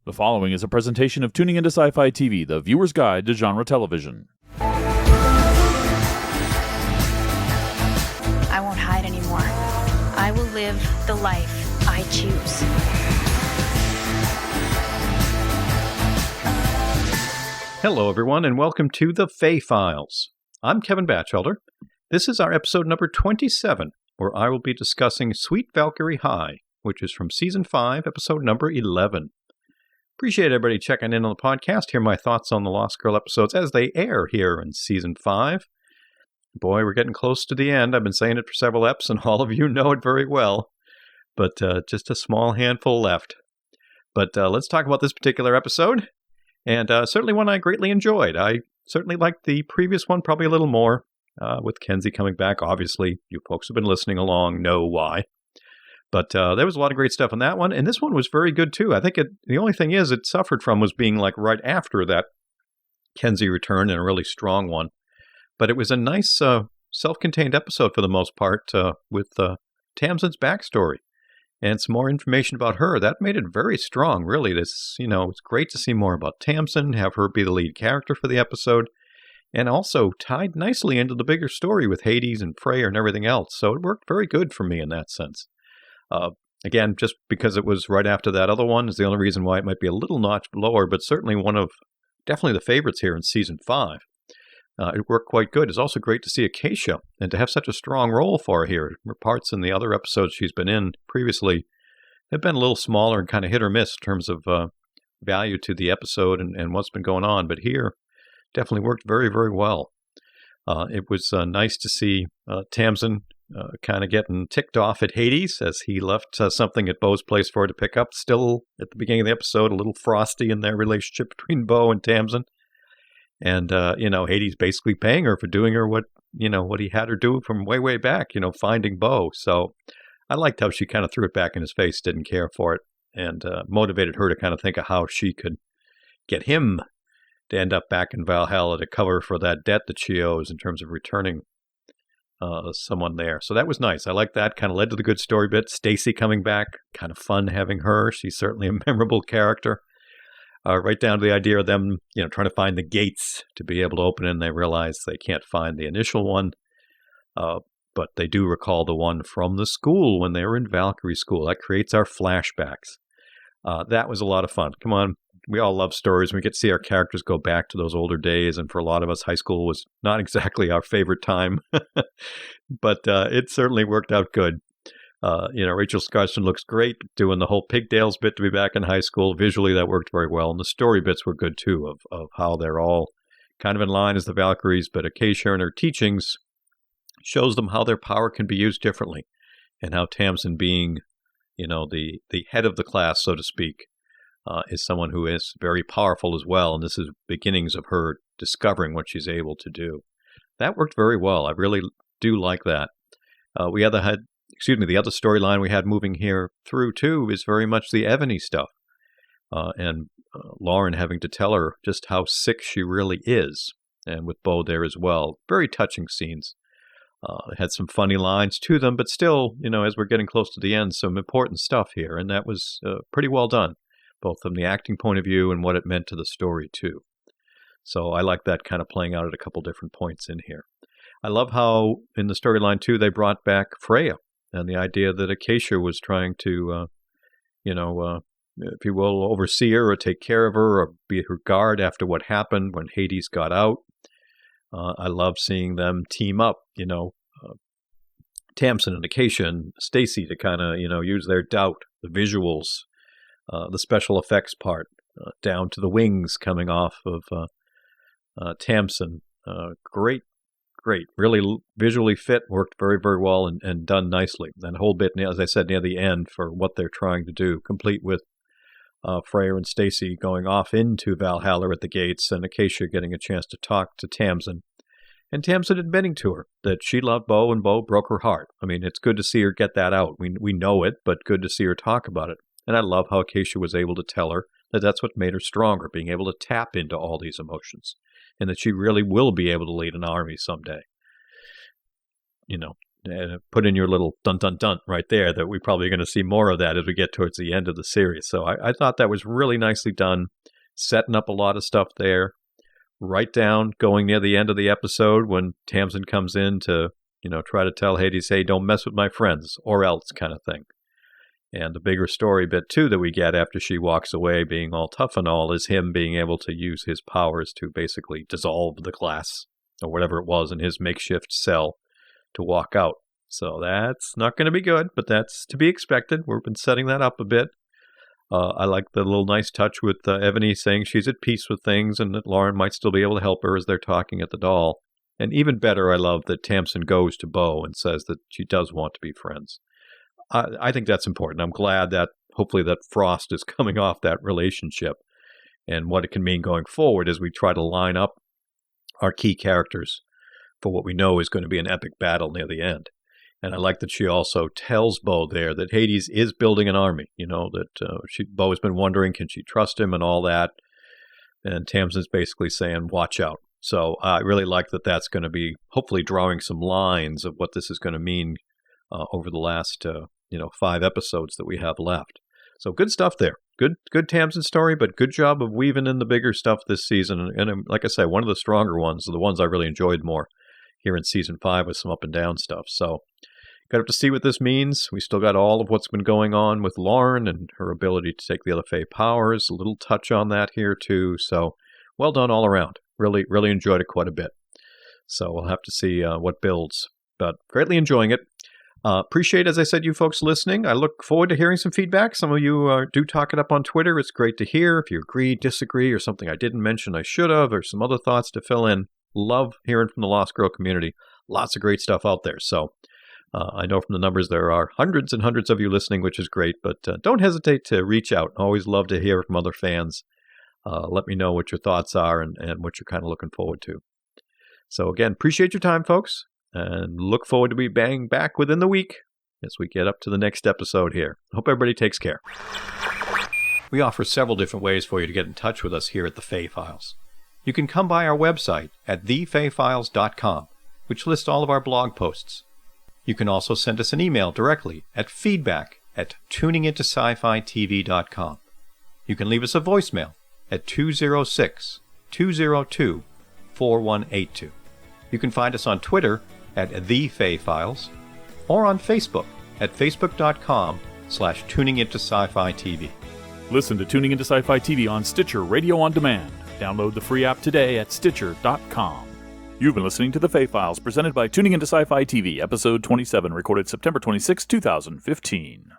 The following is a presentation of Tuning into SciFi TV, the viewer's guide to genre television. I won't hide anymore. I will live the life I choose. Hello, everyone, and welcome to the Fae Files. I'm Kevin Batchelder. This is our episode number 27, where I will be discussing Sweet Valkyrie High, which is from Season 5, episode number 11. Appreciate everybody checking in on the podcast, hear my thoughts on the Lost Girl episodes as they air here in Season 5. Boy, we're getting close to the end. I've been saying it for several eps, and all of you know it very well. But just a small handful left. But let's talk about this particular episode. And certainly one I greatly enjoyed. I certainly liked the previous one probably a little more, with Kenzie coming back. Obviously, you folks who have been listening along know why. But there was a lot of great stuff in that one, and this one was very good too. I think the only thing is it suffered from was being like right after that Kenzie return, and a really strong one. But it was a nice self-contained episode for the most part, with Tamsin's backstory and some more information about her. That made it very strong, really. It's great to see more about Tamsin, have her be the lead character for the episode, and also tied nicely into the bigger story with Hades and Freya and everything else. So it worked very good for me in that sense. Again, just because it was right after that other one is the only reason why it might be a little notch lower, but certainly one of definitely the favorites here in Season 5. It worked quite good. It's also great to see Acacia and to have such a strong role for her here. Her parts in the other episodes she's been in previously have been a little smaller and kind of hit or miss in terms of value to the episode and what's been going on, but here definitely worked very, very well. It was nice to see Tamsin kind of getting ticked off at Hades as he left something at Bo's place for her to pick up. Still, at the beginning of the episode, a little frosty in their relationship between Bo and Tamsin. And, Hades basically paying her for doing her what he had her do from way, way back, finding Bo. So I liked how she kind of threw it back in his face, didn't care for it, and motivated her to kind of think of how she could get him to end up back in Valhalla to cover for that debt that she owes in terms of returning someone there. So that was nice. I like that. Kind of led to the good story bit. Stacy coming back, kind of fun having her. She's certainly a memorable character. Right down to the idea of them, trying to find the gates to be able to open it, and they realize they can't find the initial one. But they do recall the one from the school when they were in Valkyrie school. That creates our flashbacks. That was a lot of fun. Come on. We all love stories. We get to see our characters go back to those older days. And for a lot of us, high school was not exactly our favorite time. But it certainly worked out good. Rachel Skarsten looks great doing the whole Pigtails bit to be back in high school. Visually, that worked very well. And the story bits were good, too, of how they're all kind of in line as the Valkyries. But Acacia and her teachings shows them how their power can be used differently. And how Tamsin being, the head of the class, so to speak, is someone who is very powerful as well. And this is beginnings of her discovering what she's able to do. That worked very well. I really do like that. The other storyline we had moving here through, too, is very much the Ebony stuff. And Lauren having to tell her just how sick she really is. And with Bo there as well. Very touching scenes. Had some funny lines to them, but still, as we're getting close to the end, some important stuff here. And that was pretty well done, both from the acting point of view and what it meant to the story, too. So I like that kind of playing out at a couple different points in here. I love how, in the storyline, too, they brought back Freya. And the idea that Acacia was trying to, if you will, oversee her or take care of her or be her guard after what happened when Hades got out. I love seeing them team up, Tamsin and Acacia and Stacy to kind of, use their doubt, the visuals, the special effects part, down to the wings coming off of Tamsin. Great, really visually fit, worked very, very well and done nicely. And the whole bit, as I said, near the end for what they're trying to do, complete with Freya and Stacy going off into Valhalla at the gates and Acacia getting a chance to talk to Tamsin. And Tamsin admitting to her that she loved Bo and Bo broke her heart. I mean, it's good to see her get that out. We know it, but good to see her talk about it. And I love how Acacia was able to tell her that that's what made her stronger, being able to tap into all these emotions. And that she really will be able to lead an army someday. put in your little dun-dun-dun right there that we're probably going to see more of that as we get towards the end of the series. So I thought that was really nicely done, setting up a lot of stuff there. Right down, going near the end of the episode when Tamsin comes in to, try to tell Hades, hey, don't mess with my friends, or else kind of thing. And the bigger story bit, too, that we get after she walks away, being all tough and all, is him being able to use his powers to basically dissolve the glass, or whatever it was in his makeshift cell, to walk out. So that's not going to be good, but that's to be expected. We've been setting that up a bit. I like the little nice touch with Ebony saying she's at peace with things and that Lauren might still be able to help her as they're talking at the doll. And even better, I love that Tamsin goes to Bo and says that she does want to be friends. I think that's important. I'm glad that hopefully that frost is coming off that relationship and what it can mean going forward as we try to line up our key characters for what we know is going to be an epic battle near the end. And I like that she also tells Bo there that Hades is building an army, that Bo has been wondering, can she trust him and all that? And Tamsin's basically saying, watch out. So I really like that that's going to be hopefully drawing some lines of what this is going to mean over the last, 5 episodes that we have left. So good stuff there. Good Tamsin story, but good job of weaving in the bigger stuff this season. And like I say, one of the stronger ones, the ones I really enjoyed more here in season 5 with some up and down stuff. So got up to see what this means. We still got all of what's been going on with Lauren and her ability to take the other Fae powers. A little touch on that here too. So well done all around. Really, really enjoyed it quite a bit. So we'll have to see what builds, but greatly enjoying it. Appreciate, as I said, you folks listening. I look forward to hearing some feedback. Some of you do talk it up on Twitter. It's great to hear. If you agree, disagree, or something I didn't mention I should have, or some other thoughts to fill in. Love hearing from the Lost Girl community. Lots of great stuff out there. So I know from the numbers there are hundreds and hundreds of you listening, which is great, but don't hesitate to reach out. Always love to hear from other fans. Let me know what your thoughts are and what you're kind of looking forward to. So again, appreciate your time, folks, and look forward to be bang back within the week as we get up to the next episode here. Hope everybody takes care. We offer several different ways for you to get in touch with us here at the Fae Files. You can come by our website at thefayfiles.com, which lists all of our blog posts. You can also send us an email directly at feedback@tuningintoscifitv.com. You can leave us a voicemail at 206-202-4182. You can find us on Twitter at TheFaeFiles or on Facebook at facebook.com/tuningintoscifitv. Listen to Tuning Into Sci-Fi TV on Stitcher Radio on Demand. Download the free app today at Stitcher.com. You've been listening to The Fae Files, presented by Tuning Into Sci-Fi TV, Episode 27, recorded September 26, 2015.